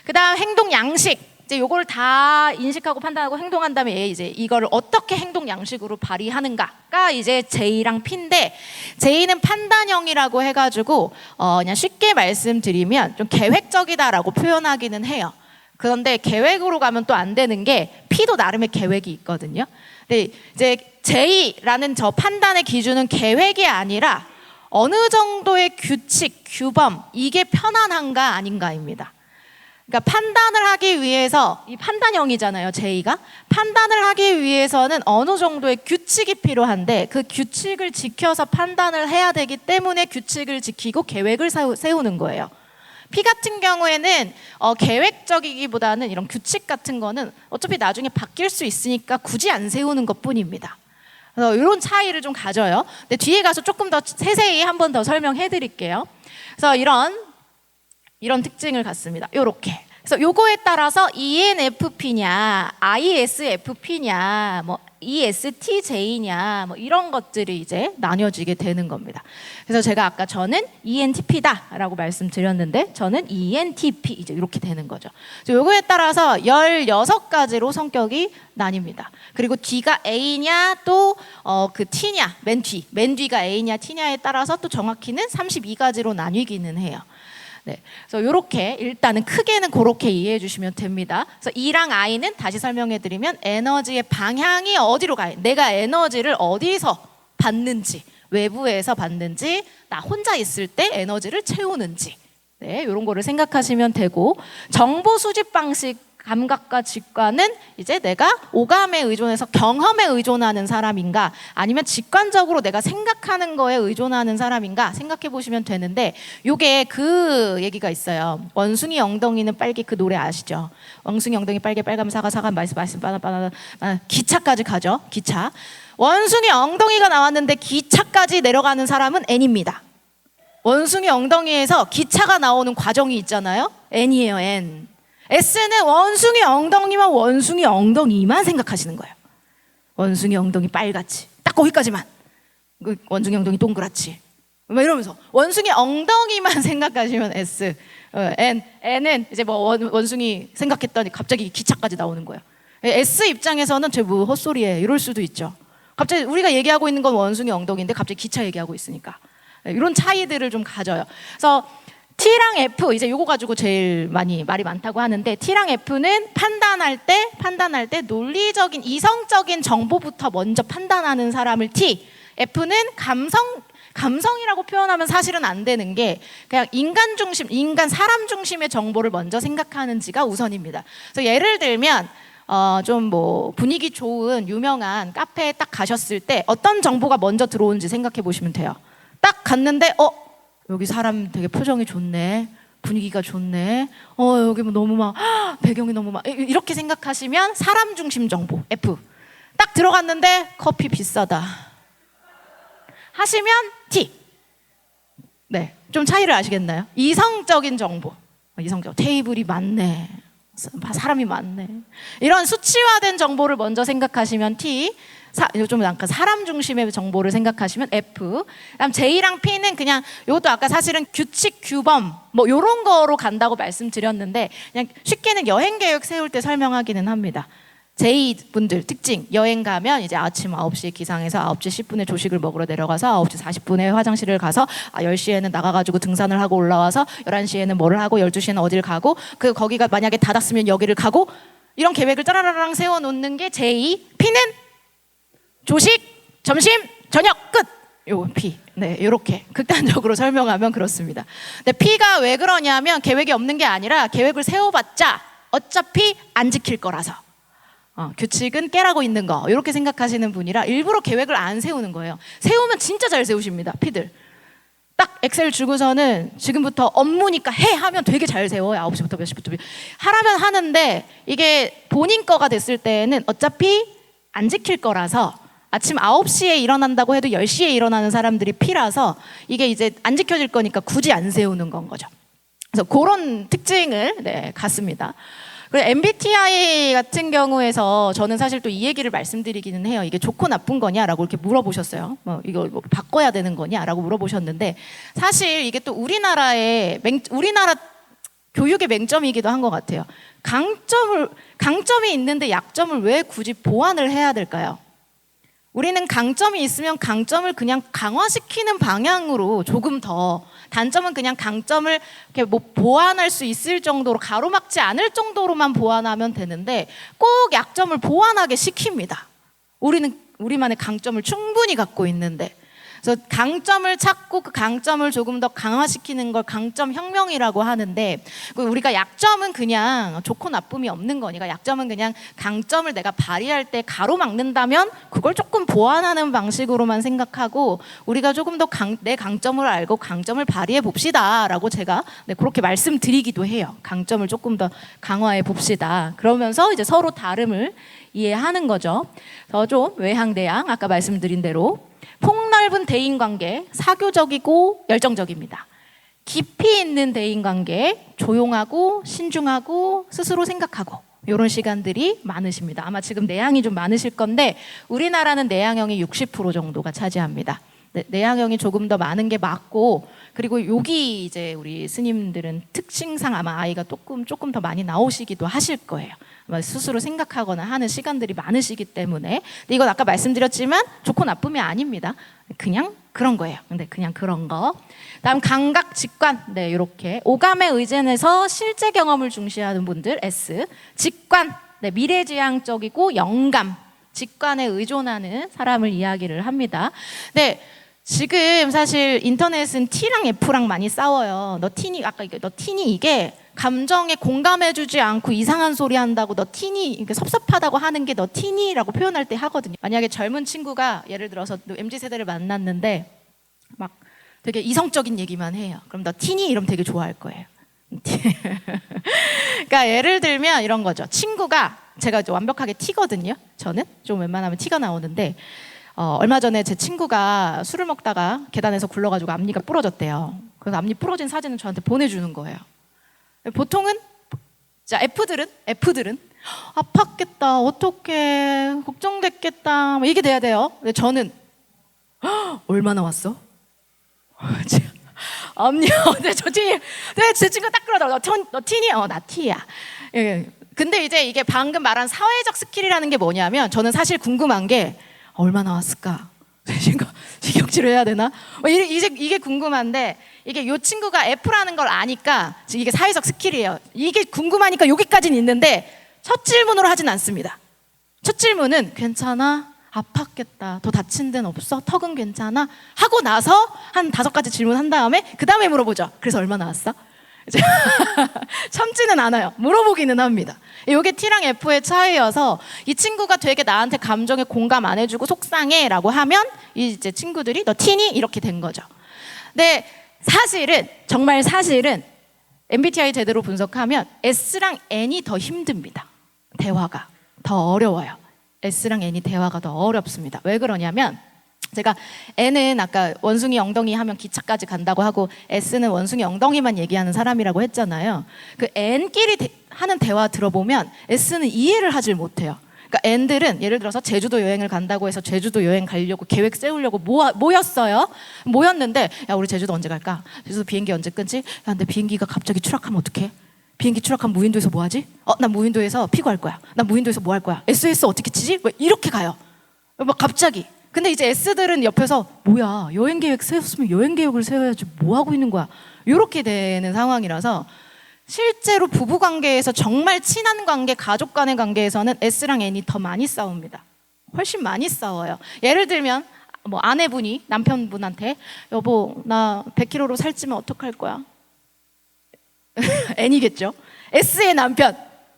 A: 그다음 행동 양식, 이제 요걸 다 인식하고 판단하고 행동한 다음에 이제 이거를 어떻게 행동 양식으로 발휘하는가가 이제 J랑 P인데, J는 판단형이라고 해가지고 그냥 쉽게 말씀드리면 좀 계획적이다라고 표현하기는 해요. 그런데 계획으로 가면 또 안 되는 게 P도 나름의 계획이 있거든요. 근데 이제 J라는 저 판단의 기준은 계획이 아니라 어느 정도의 규칙, 규범, 이게 편안한가 아닌가입니다. 그러니까 판단을 하기 위해서, 이 판단형이잖아요, J가. 판단을 하기 위해서는 어느 정도의 규칙이 필요한데 그 규칙을 지켜서 판단을 해야 되기 때문에 규칙을 지키고 계획을 세우는 거예요. P 같은 경우에는 계획적이기보다는 이런 규칙 같은 거는 어차피 나중에 바뀔 수 있으니까 굳이 안 세우는 것뿐입니다. 그래서 이런 차이를 좀 가져요. 근데 뒤에 가서 조금 더 세세히 한 번 더 설명해 드릴게요. 그래서 이런 특징을 갖습니다. 요렇게. 그래서 요거에 따라서 ENFP냐, ISFP냐, 뭐 ESTJ냐, 뭐 이런 것들이 이제 나뉘어지게 되는 겁니다. 그래서 제가 아까 저는 ENTP다라고 말씀드렸는데 저는 ENTP 이제 이렇게 되는 거죠. 그래서 요거에 따라서 16가지로 성격이 나뉩니다. 그리고 D가 A냐 또 그 T냐, 맨 뒤가 A냐 T냐에 따라서 또 정확히는 32가지로 나뉘기는 해요. 네, 그래서 이렇게 일단은 크게는 그렇게 이해해 주시면 됩니다. 그래서 E랑 I는 다시 설명해 드리면 에너지의 방향이 어디로 가요? 내가 에너지를 어디서 받는지, 외부에서 받는지, 나 혼자 있을 때 에너지를 채우는지, 네, 이런 거를 생각하시면 되고, 정보 수집 방식, 감각과 직관은 이제 내가 오감에 의존해서 경험에 의존하는 사람인가 아니면 직관적으로 내가 생각하는 거에 의존하는 사람인가 생각해 보시면 되는데, 요게 그 얘기가 있어요. 원숭이 엉덩이는 빨개, 그 노래 아시죠? 원숭이 엉덩이 빨개, 빨가면 사과, 사과 말씀 바나나 기차까지 가죠. 기차. 원숭이 엉덩이가 나왔는데 기차까지 내려가는 사람은 N입니다. 원숭이 엉덩이에서 기차가 나오는 과정이 있잖아요. N이에요, N. S는 원숭이 엉덩이만 생각하시는 거예요. 원숭이 엉덩이 빨갛지, 딱 거기까지만. 원숭이 엉덩이 동그랗지, 막 이러면서 원숭이 엉덩이만 생각하시면 S. N은 이제 뭐 원숭이 생각했더니 갑자기 기차까지 나오는 거예요. S 입장에서는 쟤 뭐 헛소리해 이럴 수도 있죠. 갑자기 우리가 얘기하고 있는 건 원숭이 엉덩이인데 갑자기 기차 얘기하고 있으니까 이런 차이들을 좀 가져요. 그래서 T랑 F, 이제 요거 가지고 제일 많이 말이 많다고 하는데, T랑 F는 판단할 때 논리적인 이성적인 정보부터 먼저 판단하는 사람을 T, F는 감성이라고 표현하면 사실은 안 되는 게 그냥 사람 중심의 정보를 먼저 생각하는지가 우선입니다. 그래서 예를 들면 좀 뭐 분위기 좋은 유명한 카페에 딱 가셨을 때 어떤 정보가 먼저 들어오는지 생각해 보시면 돼요. 딱 갔는데 여기 사람 되게 표정이 좋네, 분위기가 좋네, 여기 뭐 너무 막 배경이 너무 막 이렇게 생각하시면 사람 중심 정보 F. 딱 들어갔는데 커피 비싸다 하시면 T. 네, 좀 차이를 아시겠나요? 이성적인 정보, 테이블이 많네, 사람이 많네, 이런 수치화된 정보를 먼저 생각하시면 T. 좀 약간 사람 중심의 정보를 생각하시면 F. 그다음 J랑 P는 그냥 이것도 아까 사실은 규칙, 규범 뭐 이런 거로 간다고 말씀드렸는데, 그냥 쉽게는 여행 계획 세울 때 설명하기는 합니다. J 분들 특징, 여행 가면 이제 아침 9시에 기상해서 9시 10분에 조식을 먹으러 내려가서 9시 40분에 화장실을 가서 10시에는 나가가지고 등산을 하고 올라와서 11시에는 뭐를 하고 12시에는 어딜 가고 거기가 만약에 닫았으면 여기를 가고, 이런 계획을 짜라라랑 세워놓는 게 J. P는 조식, 점심, 저녁 끝. 요 P. 네, 이렇게 극단적으로 설명하면 그렇습니다. 근데 P가 왜 그러냐면 계획이 없는 게 아니라 계획을 세워봤자 어차피 안 지킬 거라서. 규칙은 깨라고 있는 거 이렇게 생각하시는 분이라 일부러 계획을 안 세우는 거예요. 세우면 진짜 잘 세우십니다. P들. 딱 엑셀 주고서는 지금부터 업무니까 해 하면 되게 잘 세워요. 9시부터 몇 시부터 하라면 하는데 이게 본인 거가 됐을 때는 어차피 안 지킬 거라서 아침 9시에 일어난다고 해도 10시에 일어나는 사람들이 P라서 이게 이제 안 지켜질 거니까 굳이 안 세우는 건 거죠. 그래서 그런 특징을 갖습니다. 그리고 MBTI 같은 경우에서 저는 사실 또 이 얘기를 말씀드리기는 해요. 이게 좋고 나쁜 거냐라고 이렇게 물어보셨어요. 이거 바꿔야 되는 거냐라고 물어보셨는데 사실 이게 또 우리나라 교육의 맹점이기도 한 것 같아요. 강점이 있는데 약점을 왜 굳이 보완을 해야 될까요? 우리는 강점이 있으면 강점을 그냥 강화시키는 방향으로 조금 더 단점은 그냥 강점을 이렇게 뭐 보완할 수 있을 정도로 가로막지 않을 정도로만 보완하면 되는데 꼭 약점을 보완하게 시킵니다. 우리만의 강점을 충분히 갖고 있는데 그래서 강점을 찾고 그 강점을 조금 더 강화시키는 걸 강점 혁명이라고 하는데 우리가 약점은 그냥 좋고 나쁨이 없는 거니까 약점은 그냥 강점을 내가 발휘할 때 가로막는다면 그걸 조금 보완하는 방식으로만 생각하고 우리가 조금 더 내 강점을 알고 강점을 발휘해 봅시다라고 제가 그렇게 말씀드리기도 해요. 강점을 조금 더 강화해 봅시다. 그러면서 이제 서로 다름을 이해하는 거죠. 좀 외향대향 아까 말씀드린 대로 폭넓은 대인관계, 사교적이고 열정적입니다. 깊이 있는 대인관계, 조용하고 신중하고 스스로 생각하고 이런 시간들이 많으십니다. 아마 지금 내향이 좀 많으실 건데 우리나라는 내향형이 60% 정도가 차지합니다. 내향형이 조금 더 많은 게 맞고 그리고 여기 이제 우리 스님들은 특징상 아마 아이가 조금 더 많이 나오시기도 하실 거예요. 스스로 생각하거나 하는 시간들이 많으시기 때문에 근데 이건 아까 말씀드렸지만 좋고 나쁨이 아닙니다. 그냥 그런 거예요. 근데 그냥 그런 거. 다음 감각, 직관. 네, 이렇게 오감에 의존해서 실제 경험을 중시하는 분들 S. 직관. 네, 미래지향적이고 영감. 직관에 의존하는 사람을 이야기를 합니다. 네. 지금 사실 인터넷은 T랑 F랑 많이 싸워요. 너 T니 이게 감정에 공감해주지 않고 이상한 소리 한다고 너 T니 섭섭하다고 하는 게 너 T니라고 표현할 때 하거든요. 만약에 젊은 친구가 예를 들어서 MZ세대를 만났는데 막 되게 이성적인 얘기만 해요. 그럼 너 T니 이러면 되게 좋아할 거예요. 그러니까 예를 들면 이런 거죠. 친구가 제가 완벽하게 T거든요. 저는 좀 웬만하면 T가 나오는데 얼마 전에 제 친구가 술을 먹다가 계단에서 굴러가지고 앞니가 부러졌대요. 그래서 앞니 부러진 사진을 저한테 보내주는 거예요. 보통은 자 F들은 아팠겠다, 어떡해, 걱정됐겠다 이게 돼야 돼요. 근데 저는 얼마나 왔어? 앞니 저 T니, 제 친구 딱 그러더라고. 너 T니? 나 T야. 예. 근데 이제 이게 방금 말한 사회적 스킬이라는 게 뭐냐면 저는 사실 궁금한 게 얼마나 왔을까? 식욕치료 해야 되나? 이게 궁금한데 이게 이 친구가 F라는 걸 아니까 이게 사회적 스킬이에요. 이게 궁금하니까 여기까지는 있는데 첫 질문으로 하진 않습니다. 첫 질문은 괜찮아? 아팠겠다. 더 다친 데는 없어? 턱은 괜찮아? 하고 나서 한 5가지 질문한 다음에 그 다음에 물어보죠. 그래서 얼마나 왔어? 참지는 않아요. 물어보기는 합니다. 이게 T랑 F의 차이여서 이 친구가 되게 나한테 감정에 공감 안 해주고 속상해 라고 하면 이제 친구들이 너 T니? 이렇게 된 거죠. 근데 정말 사실은 MBTI 제대로 분석하면 S랑 N이 더 힘듭니다. 대화가 더 어려워요. S랑 N이 대화가 더 어렵습니다. 왜 그러냐면 제가 N은 아까 원숭이 엉덩이 하면 기차까지 간다고 하고 S는 원숭이 엉덩이만 얘기하는 사람이라고 했잖아요. 그 N끼리 하는 대화 들어보면 S는 이해를 하질 못해요. 그러니까 N들은 예를 들어서 제주도 여행을 간다고 해서 제주도 여행 가려고 계획 세우려고 모였어요. 모였는데 야 우리 제주도 언제 갈까? 제주도 비행기 언제 끊지? 야 근데 비행기가 갑자기 추락하면 어떡해? 비행기 추락하면 무인도에서 뭐 하지? 난 무인도에서 피구할 거야. 난 무인도에서 뭐 할 거야? SOS 어떻게 치지? 뭐 이렇게 가요. 막 갑자기. 근데 이제 S들은 옆에서 뭐야 여행 계획 세웠으면 여행 계획을 세워야지 뭐 하고 있는 거야 이렇게 되는 상황이라서 실제로 부부 관계에서 정말 친한 관계 가족 간의 관계에서는 S랑 N이 더 많이 싸웁니다. 훨씬 많이 싸워요. 예를 들면 뭐 아내분이 남편분한테 여보 나 100kg로 살찌면 어떡할 거야? N이겠죠. S의 남편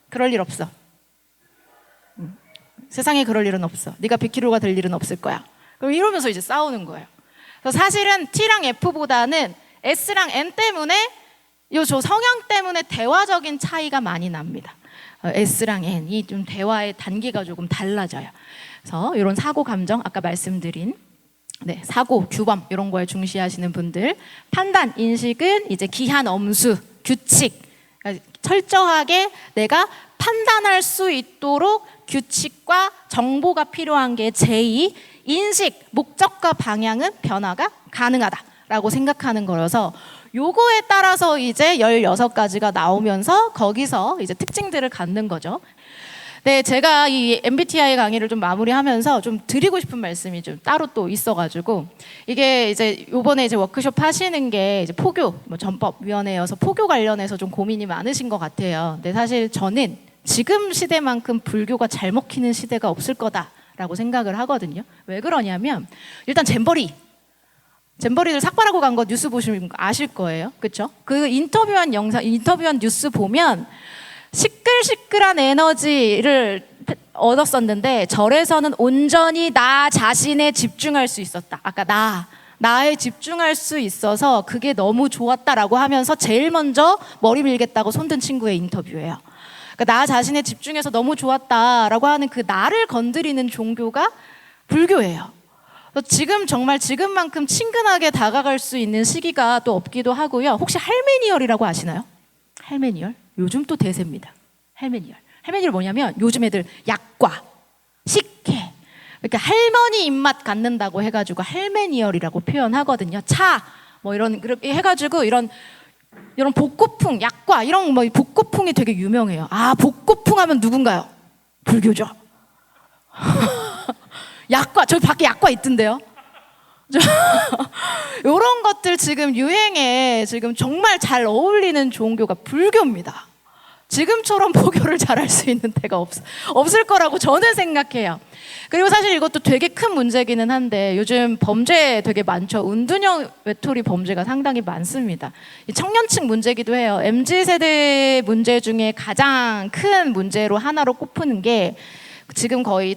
A: 그럴 일 없어. 세상에 그럴 일은 없어. 네가 100kg가 될 일은 없을 거야. 그럼 이러면서 이제 싸우는 거예요. 그래서 사실은 T랑 F보다는 S랑 N 때문에 저 성향 때문에 대화적인 차이가 많이 납니다. S랑 N이 좀 대화의 단계가 조금 달라져요. 그래서 이런 사고 감정 아까 말씀드린 사고 규범 이런 거에 중시하시는 분들, 판단 인식은 이제 기한 엄수 규칙, 그러니까 철저하게 내가 판단할 수 있도록 규칙과 정보가 필요한 게 제2 인식, 목적과 방향은 변화가 가능하다라고 생각하는 거여서 요거에 따라서 이제 16가지가 나오면서 거기서 이제 특징들을 갖는 거죠. 네, 제가 이 MBTI 강의를 좀 마무리하면서 좀 드리고 싶은 말씀이 좀 따로 또 있어가지고 이게 이제 요번에 이제 워크숍 하시는 게 이제 포교, 뭐 전법위원회여서 포교 관련해서 좀 고민이 많으신 것 같아요. 근데 사실 저는 지금 시대만큼 불교가 잘 먹히는 시대가 없을 거다라고 생각을 하거든요. 왜 그러냐면 일단 잼버리들 삭발하고 간 거 뉴스 보시면 아실 거예요. 그렇죠? 그 인터뷰한 뉴스 보면 시끌시끌한 에너지를 얻었었는데 절에서는 온전히 나 자신에 집중할 수 있었다. 아까 나에 집중할 수 있어서 그게 너무 좋았다라고 하면서 제일 먼저 머리 밀겠다고 손든 친구의 인터뷰예요. 그러니까 나 자신에 집중해서 너무 좋았다라고 하는 그 나를 건드리는 종교가 불교예요. 지금 정말 지금만큼 친근하게 다가갈 수 있는 시기가 또 없기도 하고요. 혹시 할메니얼이라고 아시나요? 할메니얼? 요즘 또 대세입니다. 할메니얼 뭐냐면 요즘 애들 약과, 식혜, 그러니까 할머니 입맛 갖는다고 해가지고 할메니얼이라고 표현하거든요. 차, 뭐 이런 그렇게 해가지고 이런 복고풍, 약과 이런 뭐 복고풍이 되게 유명해요. 아, 복고풍 하면 누군가요? 불교죠. 약과, 저기 밖에 약과 있던데요. 이런 것들 지금 유행에 지금 정말 잘 어울리는 종교가 불교입니다. 지금처럼 포교를 잘할 수 있는 데가 없을 거라고 저는 생각해요. 그리고 사실 이것도 되게 큰 문제기는 한데 요즘 범죄 되게 많죠. 은둔형 외톨이 범죄가 상당히 많습니다. 이 청년층 문제기도 해요. MZ세대 문제 중에 가장 큰 문제로 하나로 꼽히는 게 지금 거의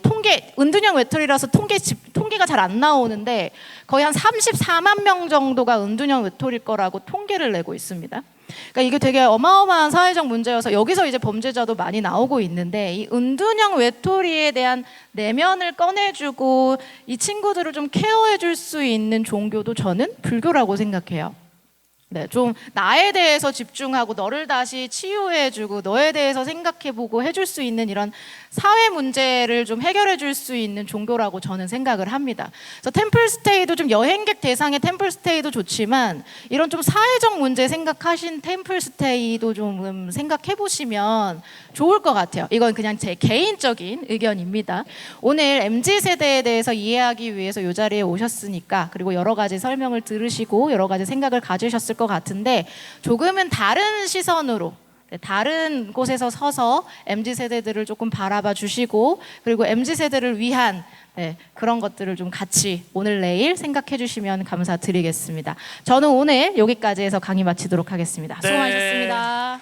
A: 은둔형 외톨이라서 통계가 잘 안 나오는데 거의 한 34만 명 정도가 은둔형 외톨일 거라고 통계를 내고 있습니다. 그러니까 이게 되게 어마어마한 사회적 문제여서 여기서 이제 범죄자도 많이 나오고 있는데 이 은둔형 외톨이에 대한 내면을 꺼내주고 이 친구들을 좀 케어해줄 수 있는 종교도 저는 불교라고 생각해요. 네, 좀 나에 대해서 집중하고 너를 다시 치유해주고 너에 대해서 생각해보고 해줄 수 있는 이런 사회 문제를 좀 해결해줄 수 있는 종교라고 저는 생각을 합니다. 그래서 템플스테이도 좀 여행객 대상의 템플스테이도 좋지만 이런 좀 사회적 문제 생각하신 템플스테이도 좀 생각해보시면 좋을 것 같아요. 이건 그냥 제 개인적인 의견입니다. 오늘 MZ세대에 대해서 이해하기 위해서 이 자리에 오셨으니까 그리고 여러 가지 설명을 들으시고 여러 가지 생각을 가지셨을 것 같은데 조금은 다른 시선으로 다른 곳에서 서서 MZ세대들을 조금 바라봐 주시고 그리고 MZ세대를 위한 그런 것들을 좀 같이 오늘 내일 생각해 주시면 감사드리겠습니다. 저는 오늘 여기까지 해서 강의 마치도록 하겠습니다.
D: 네.
A: 수고하셨습니다.